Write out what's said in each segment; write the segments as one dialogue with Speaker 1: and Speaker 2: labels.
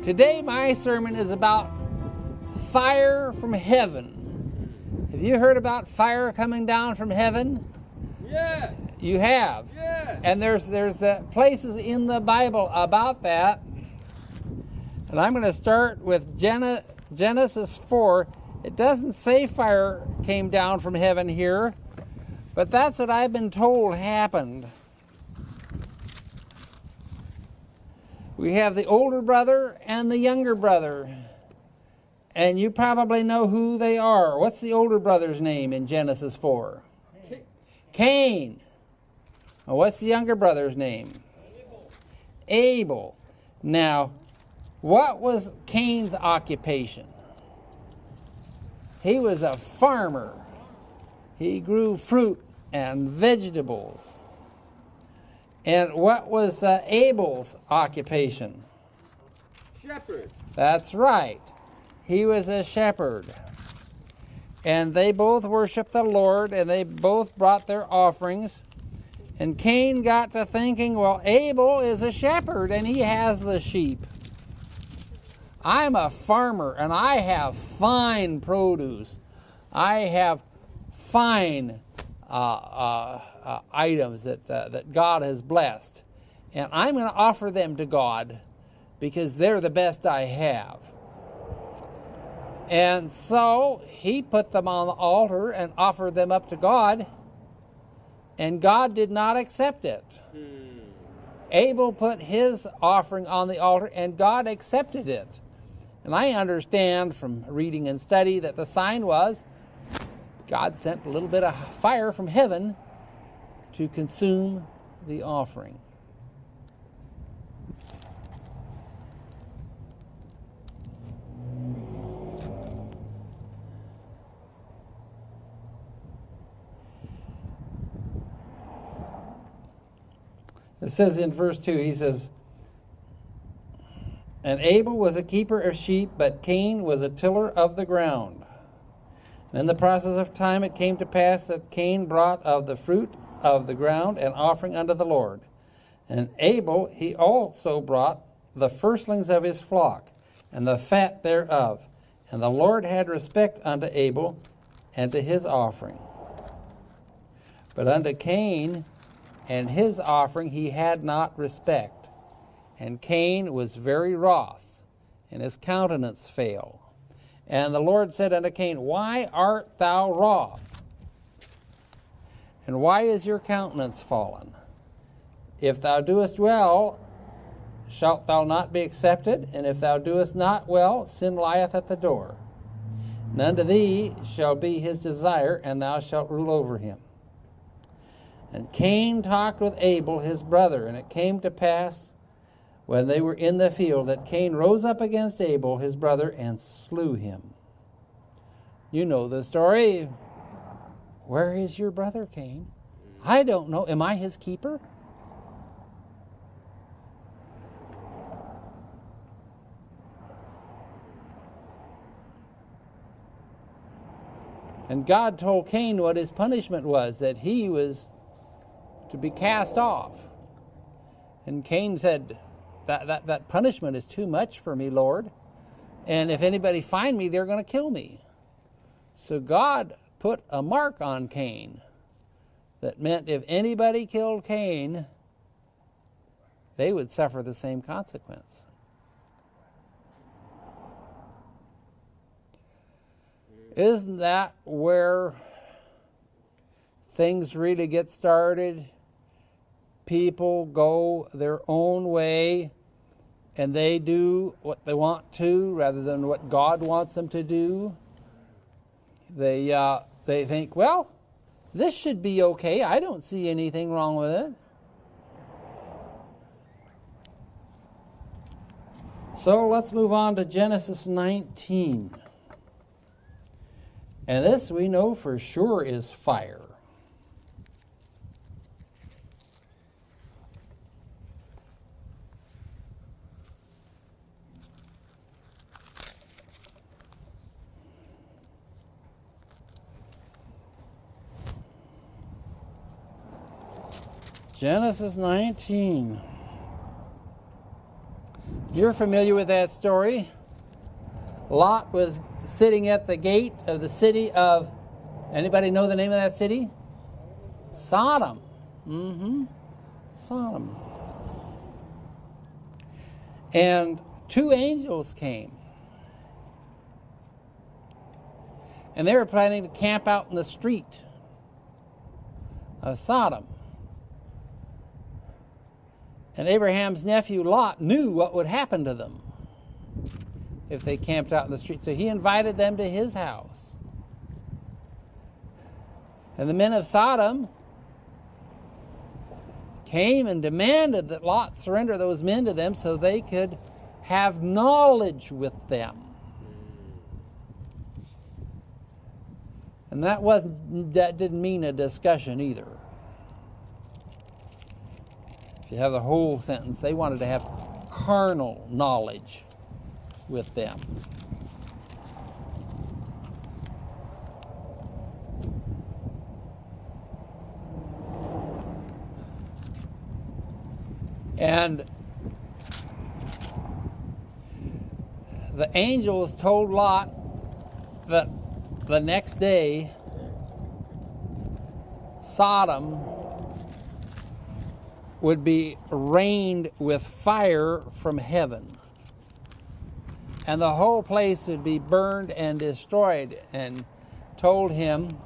Speaker 1: Today my sermon is about fire from heaven. Have you heard about fire coming down from heaven?
Speaker 2: Yeah.
Speaker 1: You have?
Speaker 2: Yeah.
Speaker 1: And there's places in the Bible about that. And I'm going to start with Genesis 4. It doesn't say fire came down from heaven here, but that's what I've been told happened. We have the older brother and the younger brother. And you probably know who they are. What's the older brother's name in Genesis 4? Cain. Well, what's the younger brother's name? Abel. Now, what was Cain's occupation? He was a farmer. He grew fruit and vegetables. And what was Abel's occupation?
Speaker 2: Shepherd.
Speaker 1: That's right. He was a shepherd. And they both worshiped the Lord, and they both brought their offerings. And Cain got to thinking, well, Abel is a shepherd, and he has the sheep. I'm a farmer, and I have fine produce. I have fine items that God has blessed. And I'm going to offer them to God because they're the best I have. And so he put them on the altar and offered them up to God, and God did not accept it. Abel put his offering on the altar, and God accepted it. And I understand from reading and study that the sign was God sent a little bit of fire from heaven to consume the offering. It says in verse 2, he says, and Abel was a keeper of sheep, but Cain was a tiller of the ground. And in the process of time it came to pass that Cain brought of the fruit of the ground an offering unto the Lord. And Abel he also brought the firstlings of his flock, and the fat thereof. And the Lord had respect unto Abel and to his offering. But unto Cain and his offering he had not respect. And Cain was very wroth, and his countenance failed. And the Lord said unto Cain, why art thou wroth? And why is your countenance fallen? If thou doest well, shalt thou not be accepted? And if thou doest not well, sin lieth at the door. And unto thee shall be his desire, and thou shalt rule over him. And Cain talked with Abel his brother, and it came to pass, when they were in the field, that Cain rose up against Abel his brother and slew him. You know the story. Where is your brother, Cain? I don't know. Am I his keeper? And God told Cain what his punishment was, that he was to be cast off. And Cain said, that punishment is too much for me, Lord. And if anybody find me, they're going to kill me. So God put a mark on Cain that meant if anybody killed Cain, they would suffer the same consequence. Isn't that where things really get started? People go their own way, and they do what they want to rather than what God wants them to do. They think, well, this should be okay. I don't see anything wrong with it. So let's move on to Genesis 19. And this we know for sure is fire. Genesis 19. You're familiar with that story. Lot was sitting at the gate of the city of, anybody know the name of that city? Sodom. Sodom. And two angels came. And they were planning to camp out in the street of Sodom. And Abraham's nephew Lot knew what would happen to them if they camped out in the street. So he invited them to his house. And the men of Sodom came and demanded that Lot surrender those men to them so they could have knowledge with them. And that didn't mean a discussion either. If you have the whole sentence, they wanted to have carnal knowledge with them. And the angels told Lot that the next day Sodom would be rained with fire from heaven. And the whole place would be burned and destroyed, and told him,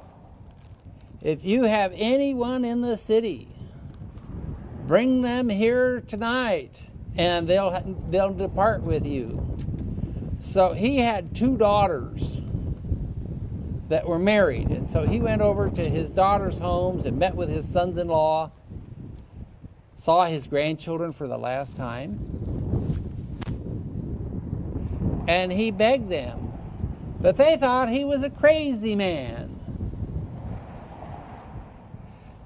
Speaker 1: if you have anyone in the city, bring them here tonight, and they'll depart with you. So he had two daughters that were married, and so he went over to his daughters' homes and met with his sons-in-law, saw his grandchildren for the last time, and he begged them. But they thought he was a crazy man.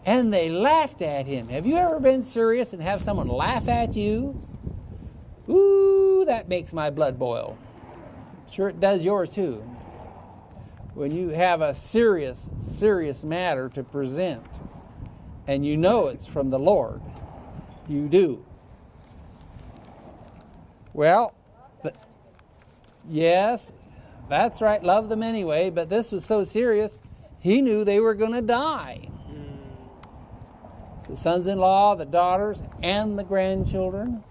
Speaker 1: And they laughed at him. Have you ever been serious and have someone laugh at you? Ooh, that makes my blood boil. Sure it does yours too. When you have a serious matter to present, and you know it's from the Lord, you do. Well, yes, that's right, love them anyway, but this was so serious, he knew they were going to die. The sons-in-law, the daughters, and the grandchildren.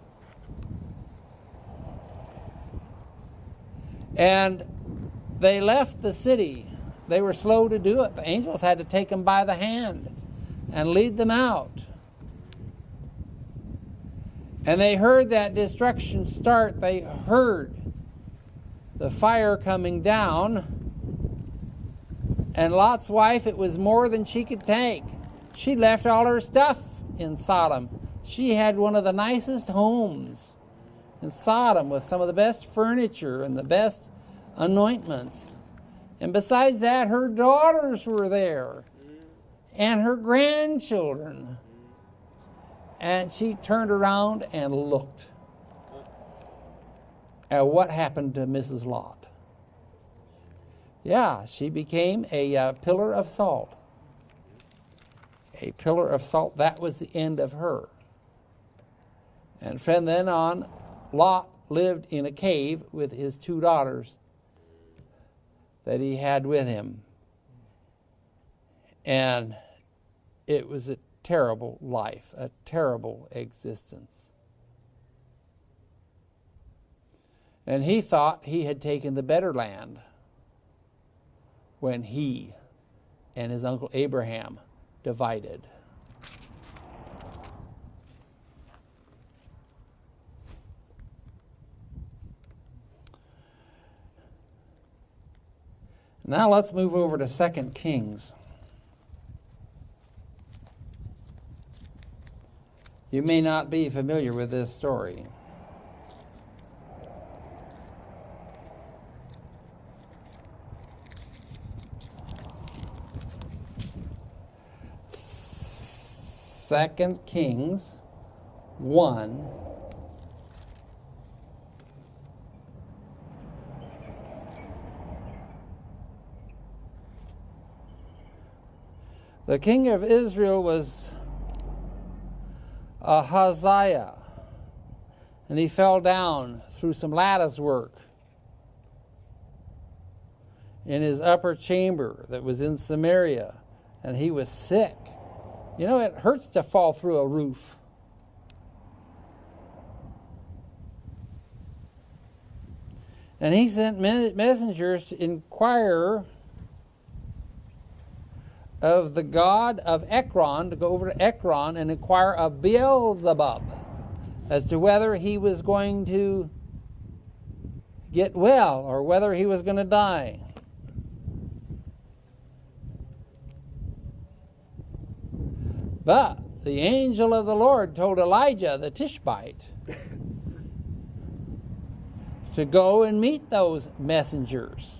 Speaker 1: And they left the city. They were slow to do it. The angels had to take them by the hand and lead them out. And they heard that destruction start. They heard the fire coming down. And Lot's wife, it was more than she could take. She left all her stuff in Sodom. She had one of the nicest homes in Sodom with some of the best furniture and the best anointments. And besides that, her daughters were there and her grandchildren. And she turned around and looked at what happened to Mrs. Lot. Yeah, she became a pillar of salt. A pillar of salt. That was the end of her. And from then on, Lot lived in a cave with his two daughters that he had with him. And it was a terrible life, a terrible existence. And he thought he had taken the better land when he and his uncle Abraham divided. Now let's move over to 2 Kings. You may not be familiar with this story. Second Kings 1. The king of Israel was Ahaziah, and he fell down through some lattice work in his upper chamber that was in Samaria, and he was sick. You know, it hurts to fall through a roof. And he sent messengers to inquire of the god of Ekron, to go over to Ekron and inquire of Beelzebub as to whether he was going to get well or whether he was going to die. But the angel of the Lord told Elijah the Tishbite to go and meet those messengers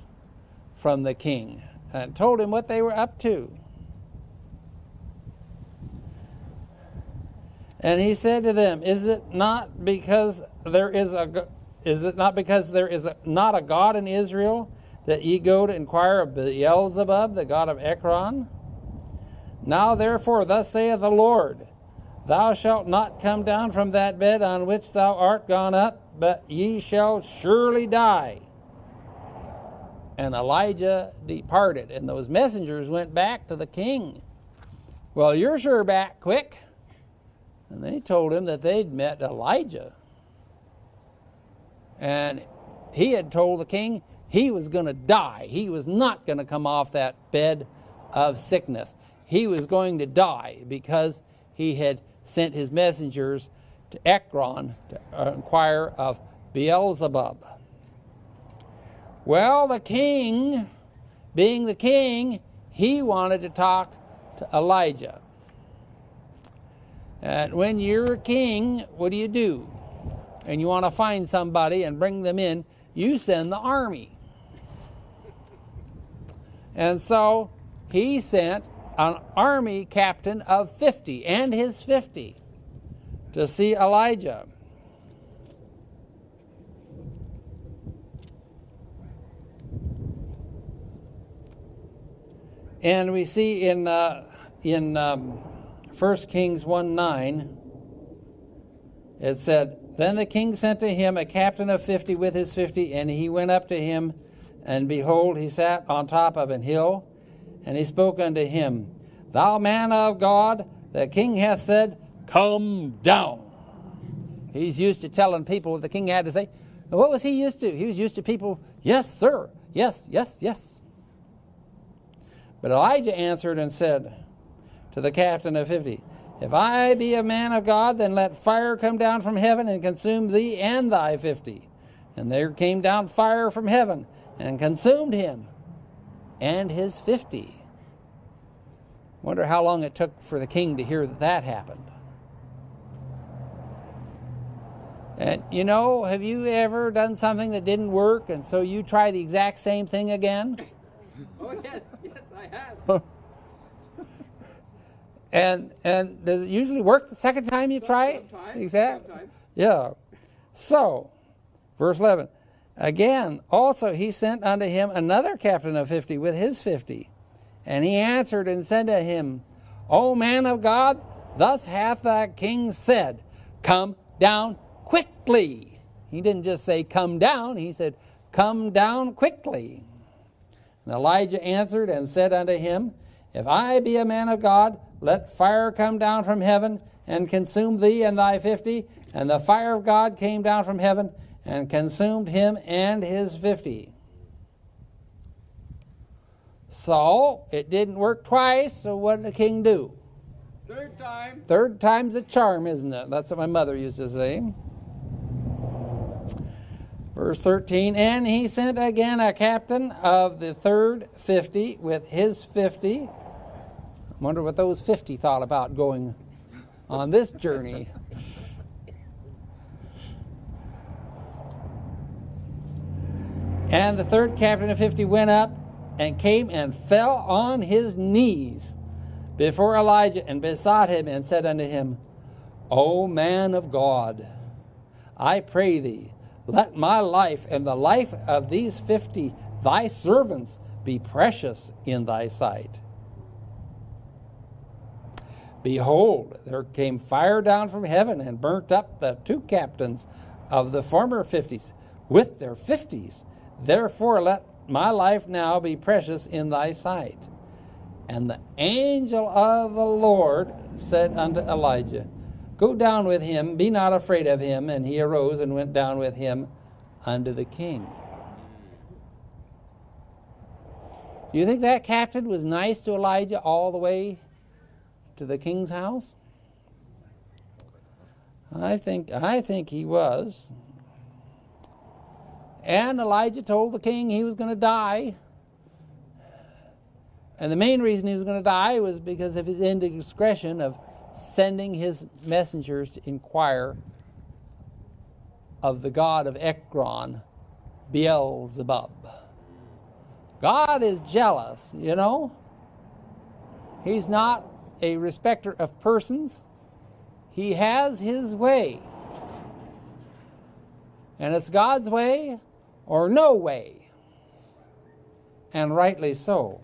Speaker 1: from the king, and told him what they were up to. And he said to them, Is it not because there is not a God in Israel, that ye go to inquire of Beelzebub, the god of Ekron? Now therefore, thus saith the Lord, Thou shalt not come down from that bed on which thou art gone up, but ye shall surely die. And Elijah departed, and those messengers went back to the king. Well, you're sure back quick. And they told him that they'd met Elijah. And he had told the king he was going to die. He was not going to come off that bed of sickness. He was going to die because he had sent his messengers to Ekron to inquire of Beelzebub. Well, the king, being the king, he wanted to talk to Elijah. And when you're a king, what do? And you want to find somebody and bring them in, you send the army. And so he sent an army captain of 50 and his 50 to see Elijah. And we see in 1 Kings 1:9, it said, Then the king sent to him a captain of 50 with his 50, and he went up to him, and behold, he sat on top of an hill, and he spoke unto him, Thou man of God, the king hath said, Come down. He's used to telling people what the king had to say. And what was he used to? He was used to people, Yes, sir. Yes, yes, yes. But Elijah answered and said to the captain of 50, If I be a man of God, then let fire come down from heaven and consume thee and thy 50. And there came down fire from heaven and consumed him and his 50. Wonder how long it took for the king to hear that that happened. And you know, have you ever done something that didn't work, and so you try the exact same thing again?
Speaker 2: Oh, yes, I have.
Speaker 1: And does it usually work the second time you try it? Exactly.
Speaker 2: Sometimes.
Speaker 1: Yeah. So, verse 11. Again, also he sent unto him another captain of 50 with his 50. And he answered and said to him, O man of God, thus hath the king said, Come down quickly. He didn't just say come down, he said, Come down quickly. And Elijah answered and said unto him, If I be a man of God, let fire come down from heaven and consume thee and thy 50. And the fire of God came down from heaven and consumed him and his 50. So, it didn't work twice, so what did the king do?
Speaker 2: Third time.
Speaker 1: Third time's a charm, isn't it? That's what my mother used to say. Verse 13, And he sent again a captain of the third 50 with his 50. I wonder what those 50 thought about going on this journey. And the third captain of 50 went up and came and fell on his knees before Elijah and besought him and said unto him, O man of God, I pray thee, let my life and the life of these 50 thy servants be precious in thy sight. Behold, there came fire down from heaven and burnt up the two captains of the former 50s with their 50s. Therefore let my life now be precious in thy sight. And the angel of the Lord said unto Elijah, Go down with him, be not afraid of him. And he arose and went down with him unto the king. Do you think that captain was nice to Elijah all the way to the king's house? I think he was. And Elijah told the king he was going to die. And the main reason he was going to die was because of his indiscretion of sending his messengers to inquire of the god of Ekron, Beelzebub. God is jealous, you know. He's not a respecter of persons. He has his way. And it's God's way or no way. And rightly so.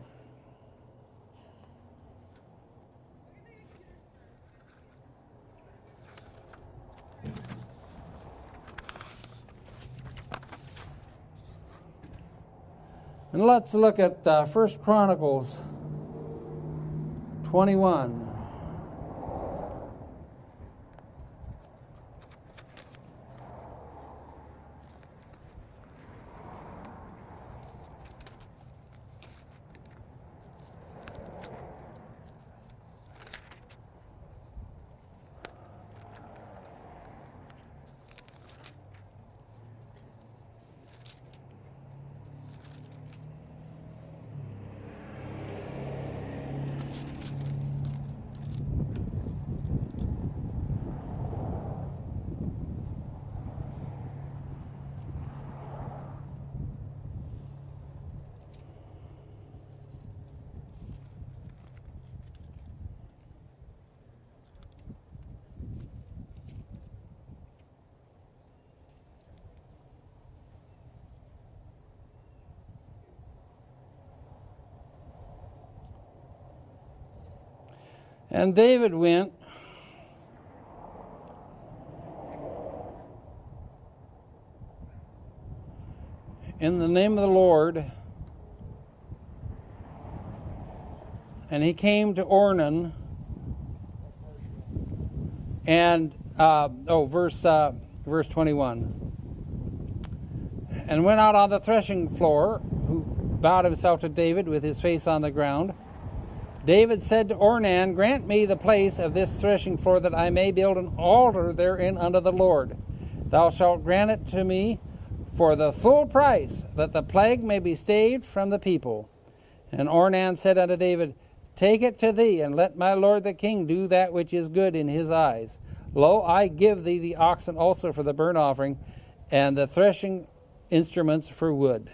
Speaker 1: And let's look at 1 Chronicles 21. And David went in the name of the Lord, and he came to Ornan, and verse 21, and went out on the threshing floor, who bowed himself to David with his face on the ground. David said to Ornan, Grant me the place of this threshing floor, that I may build an altar therein unto the Lord. Thou shalt grant it to me for the full price, that the plague may be stayed from the people. And Ornan said unto David, Take it to thee, and let my lord the king do that which is good in his eyes. Lo, I give thee the oxen also for the burnt offering, and the threshing instruments for wood,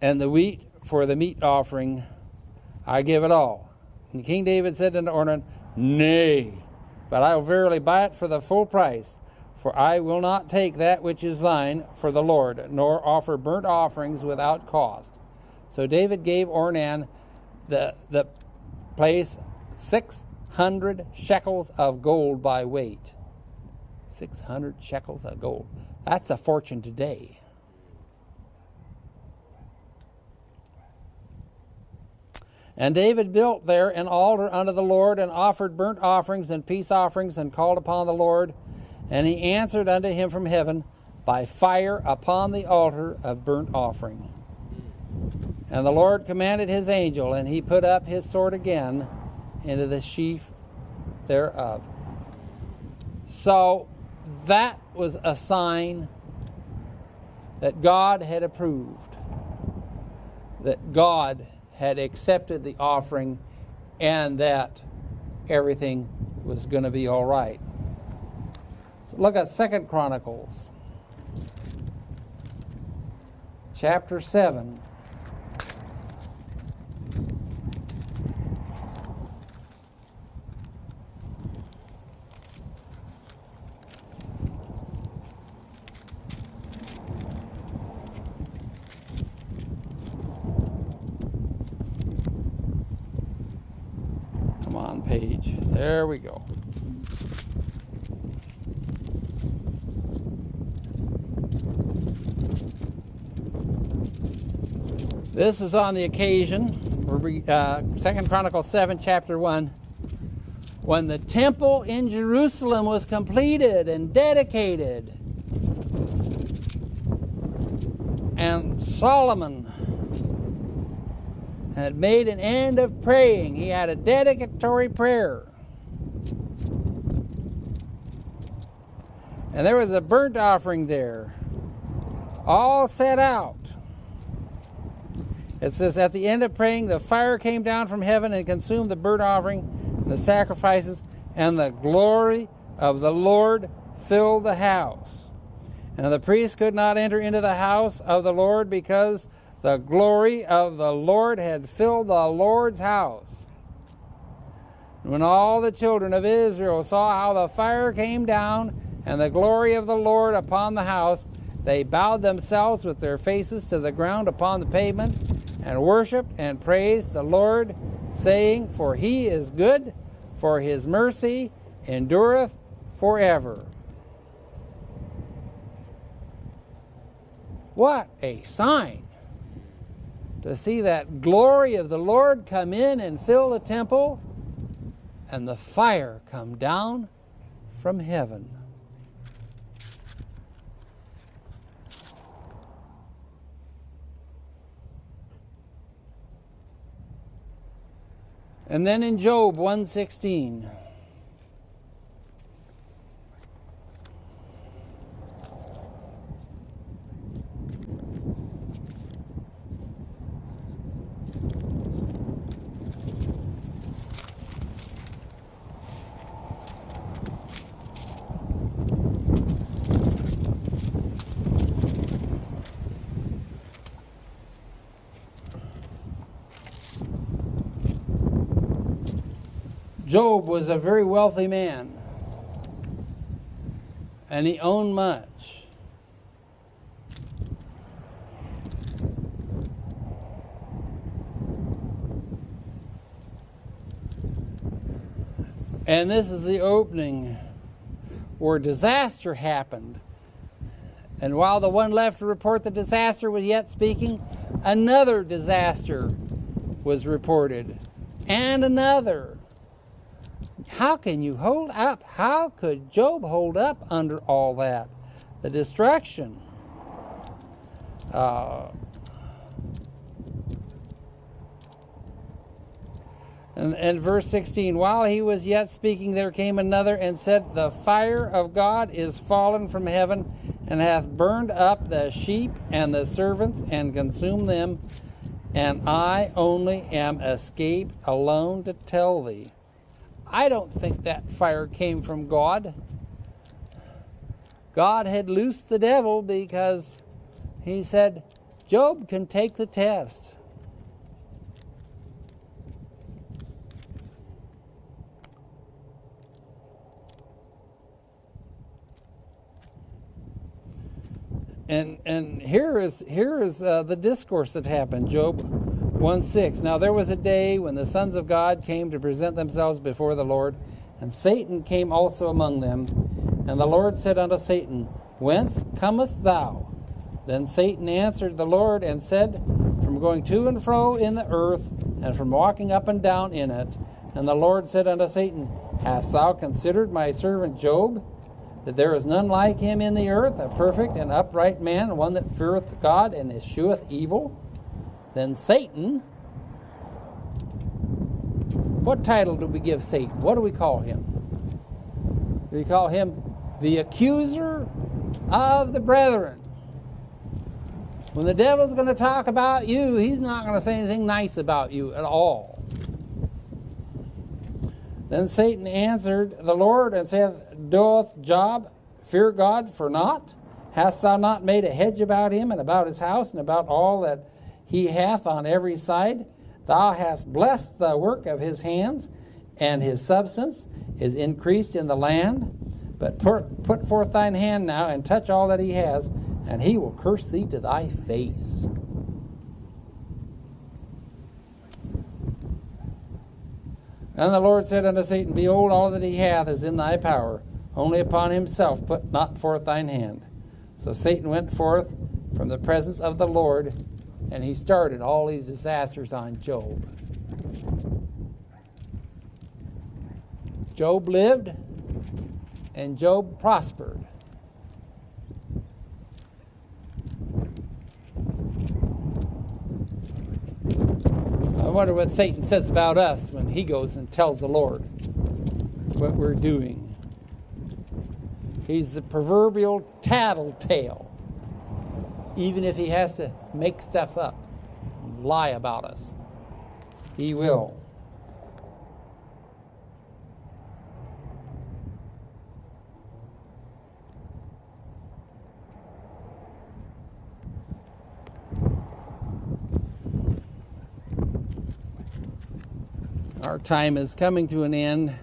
Speaker 1: and the wheat for the meat offering. I give it all. And King David said unto Ornan, Nay, but I will verily buy it for the full price, for I will not take that which is thine for the Lord, nor offer burnt offerings without cost. So David gave Ornan the place 600 shekels of gold by weight. 600 shekels of gold. That's a fortune today. And David built there an altar unto the Lord, and offered burnt offerings and peace offerings, and called upon the Lord. And he answered unto him from heaven by fire upon the altar of burnt offering. And the Lord commanded his angel, and he put up his sword again into the sheath thereof. So that was a sign that God had approved, that God had accepted the offering, and that everything was going to be all right. So look at 2 Chronicles chapter 7. Page. There we go. This was on the occasion, 2 Chronicles 7, chapter 1, when the temple in Jerusalem was completed and dedicated. And Solomon had made an end of praying. He had a dedicatory prayer. And there was a burnt offering there, all set out. It says, at the end of praying, the fire came down from heaven and consumed the burnt offering and the sacrifices, and the glory of the Lord filled the house. And the priest could not enter into the house of the Lord because the glory of the Lord had filled the Lord's house. And when all the children of Israel saw how the fire came down and the glory of the Lord upon the house, they bowed themselves with their faces to the ground upon the pavement, and worshiped and praised the Lord, saying, for he is good, for his mercy endureth forever. What a sign to see that glory of the Lord come in and fill the temple, and the fire come down from heaven. And then in Job 1:16, Job was a very wealthy man, and he owned much. And this is the opening where disaster happened. And while the one left to report the disaster was yet speaking, another disaster was reported, and another. How can you hold up? How could Job hold up under all that? The destruction. And verse 16, while he was yet speaking, there came another and said, the fire of God is fallen from heaven, and hath burned up the sheep and the servants, and consumed them, and I only am escaped alone to tell thee. I don't think that fire came from God. God had loosed the devil because he said, Job can take the test. And here is the discourse that happened, Job 1:6. Now there was a day when the sons of God came to present themselves before the Lord, and Satan came also among them. And the Lord said unto Satan, whence comest thou? Then Satan answered the Lord and said, from going to and fro in the earth, and from walking up and down in it. And the Lord said unto Satan, hast thou considered my servant Job, that there is none like him in the earth, a perfect and upright man, one that feareth God and escheweth evil? Then Satan, what title do we give Satan? What do we call him? Do we call him the accuser of the brethren? When the devil's going to talk about you, he's not going to say anything nice about you at all. Then Satan answered the Lord and said, doth Job fear God for naught? Hast thou not made a hedge about him and about his house and about all that he hath on every side? Thou hast blessed the work of his hands, and his substance is increased in the land. But put forth thine hand now and touch all that he has, and he will curse thee to thy face. And the Lord said unto Satan, behold, all that he hath is in thy power. Only upon himself put not forth thine hand. So Satan went forth from the presence of the Lord, And he started all these disasters on Job. Job lived, and Job prospered. I wonder what Satan says about us when he goes and tells the Lord what we're doing. He's the proverbial tattletale, even if he has to make stuff up and lie about us. He will. Our time is coming to an end.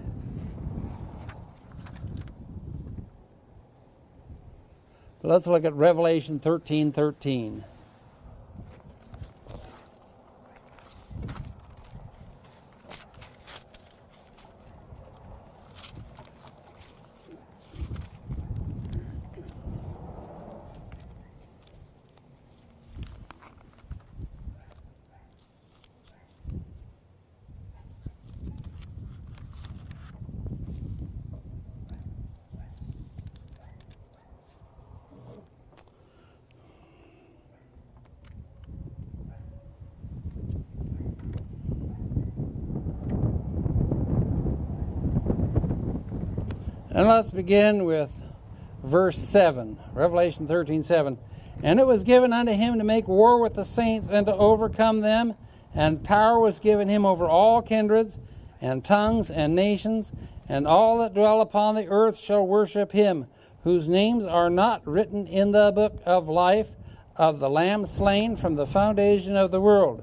Speaker 1: Let's look at Revelation 13:13. And let's begin with verse 7, Revelation 13:7. And it was given unto him to make war with the saints and to overcome them, and power was given him over all kindreds and tongues and nations, and all that dwell upon the earth shall worship him, whose names are not written in the book of life of the Lamb slain from the foundation of the world.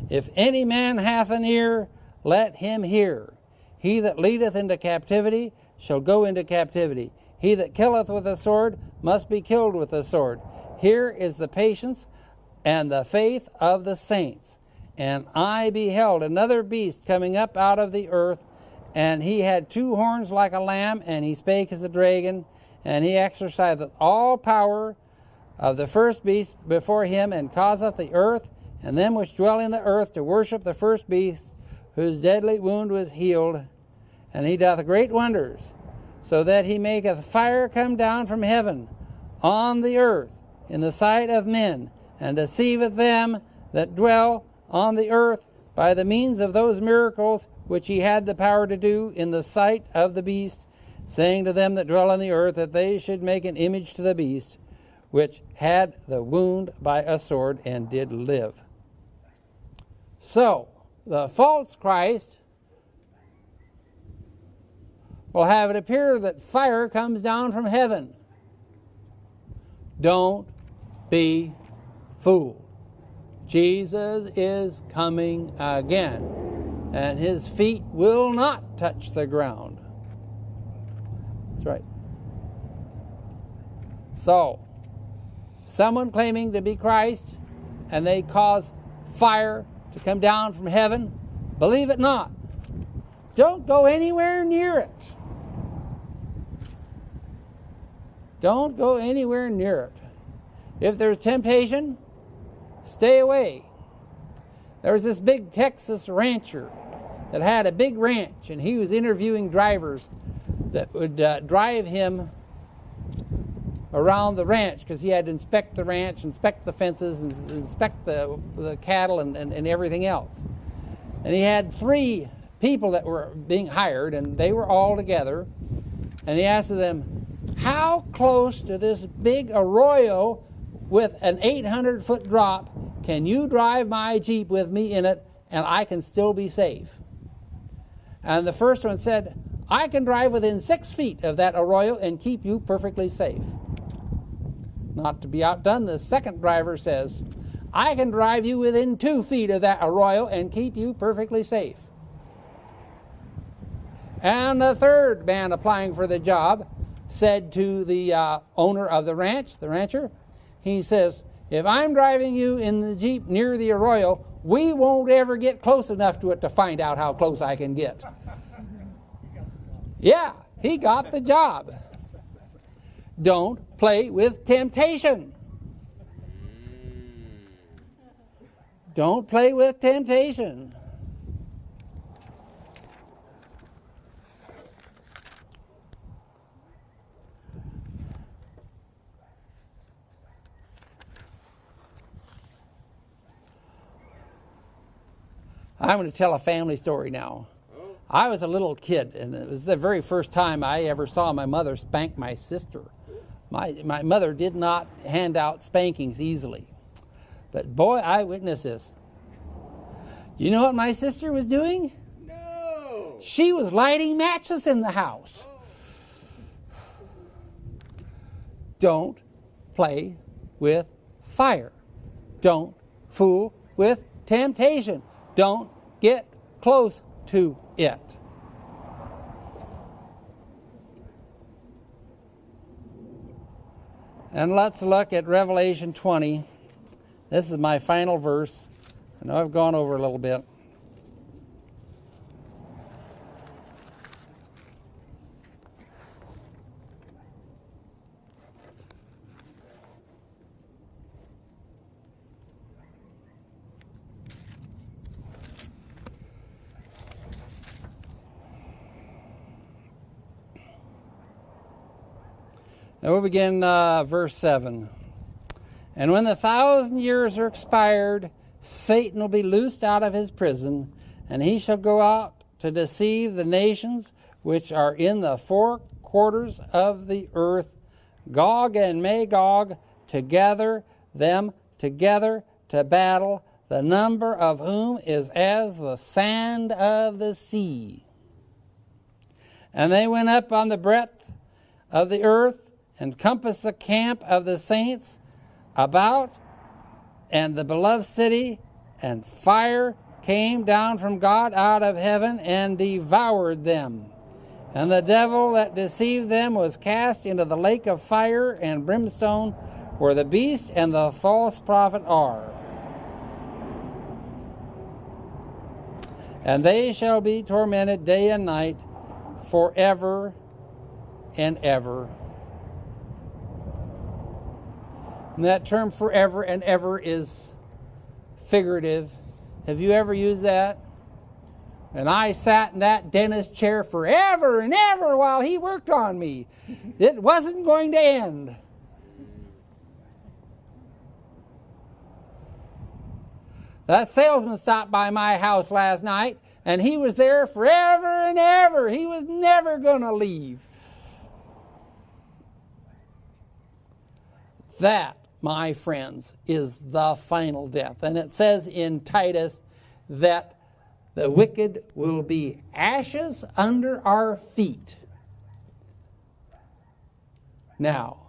Speaker 1: If any man hath an ear, let him hear. He that leadeth into captivity shall go into captivity. He that killeth with a sword must be killed with a sword. Here is the patience and the faith of the saints. And I beheld another beast coming up out of the earth, and he had two horns like a lamb, and he spake as a dragon, and he exercised all power of the first beast before him, and causeth the earth and them which dwell in the earth to worship the first beast, whose deadly wound was healed. And he doth great wonders, so that he maketh fire come down from heaven on the earth in the sight of men, and deceiveth them that dwell on the earth by the means of those miracles which he had the power to do in the sight of the beast, saying to them that dwell on the earth that they should make an image to the beast, which had the wound by a sword and did live. So, the false Christ will have it appear that fire comes down from heaven. Don't be fooled. Jesus is coming again, and his feet will not touch the ground. That's right. So, someone claiming to be Christ, and they cause fire to come down from heaven, believe it not. Don't go anywhere near it. Don't go anywhere near it. If there's temptation, stay away. There was this big Texas rancher that had a big ranch, and he was interviewing drivers that would drive him around the ranch, because he had to inspect the ranch, inspect the fences, and inspect the cattle and everything else. And he had 3 people that were being hired, and they were all together. And he asked them, how close to this big arroyo with an 800-foot drop can you drive my Jeep with me in it, and I can still be safe? And the first one said, I can drive within 6 feet of that arroyo and keep you perfectly safe. Not to be outdone, the second driver says, I can drive you within 2 feet of that arroyo and keep you perfectly safe. And the third man applying for the job said to the owner of the ranch, the rancher, he says, if I'm driving you in the Jeep near the arroyo, we won't ever get close enough to it to find out how close I can get. Yeah, he got the job. Don't play with temptation. Don't play with temptation. I'm going to tell a family story now. I was a little kid, and it was the very first time I ever saw my mother spank my sister. My mother did not hand out spankings easily. But boy, I witnessed this. You know what my sister was doing?
Speaker 2: No.
Speaker 1: She was lighting matches in the house. Don't play with fire. Don't fool with temptation. Don't get close to it. And let's look at Revelation 20. This is my final verse. I know I've gone over a little bit. Now we'll begin verse 7. And when the 1,000 years are expired, Satan will be loosed out of his prison, and he shall go out to deceive the nations which are in the four quarters of the earth, Gog and Magog, to gather them together to battle, the number of whom is as the sand of the sea. And they went up on the breadth of the earth, and compassed the camp of the saints about, and the beloved city, and fire came down from God out of heaven and devoured them. And the devil that deceived them was cast into the lake of fire and brimstone, where the beast and the false prophet are. And they shall be tormented day and night forever and ever. And that term forever and ever is figurative. Have you ever used that? And I sat in that dentist chair forever and ever while he worked on me. It wasn't going to end. That salesman stopped by my house last night, and he was there forever and ever. He was never going to leave. That, my friends, is the final death. And it says in Titus that the wicked will be ashes under our feet. Now,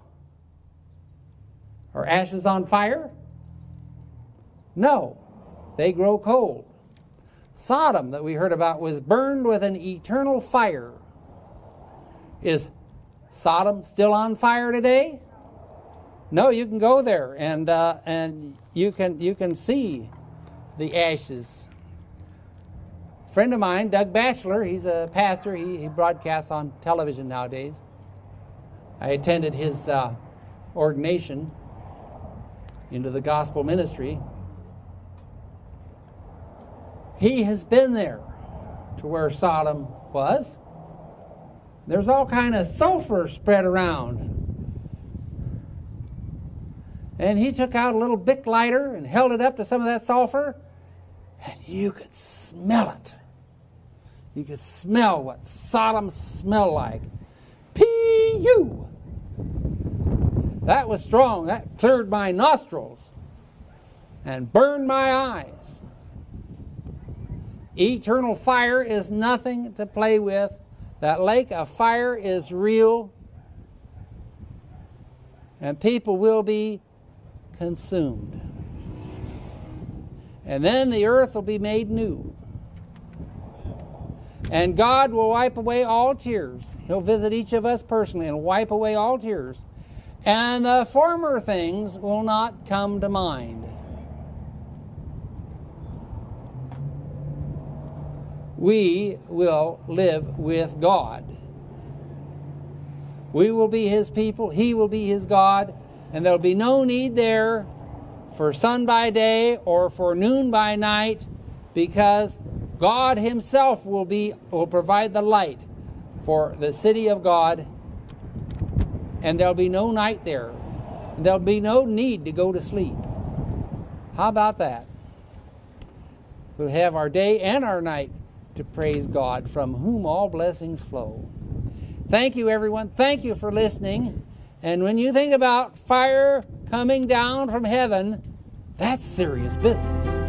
Speaker 1: are ashes on fire? No, they grow cold. Sodom, that we heard about, was burned with an eternal fire. Is Sodom still on fire today? No, you can go there and you can see the ashes. A friend of mine, Doug Batchelor, he's a pastor. He broadcasts on television nowadays. I attended his ordination into the gospel ministry. He has been there to where Sodom was. There's all kind of sulfur spread around. And he took out a little Bic lighter and held it up to some of that sulfur, and you could smell it. You could smell what Sodom smelled like. P.U. That was strong. That cleared my nostrils and burned my eyes. Eternal fire is nothing to play with. That lake of fire is real, and people will be consumed. And then the earth will be made new. And God will wipe away all tears. He'll visit each of us personally and wipe away all tears. And the former things will not come to mind. We will live with God. We will be His people. He will be His God. And there'll be no need there for sun by day or for noon by night, because God himself will provide the light for the city of God, and there'll be no night there. There'll be no need to go to sleep. How about that? We'll have our day and our night to praise God, from whom all blessings flow. Thank you, everyone. Thank you for listening. And when you think about fire coming down from heaven, that's serious business.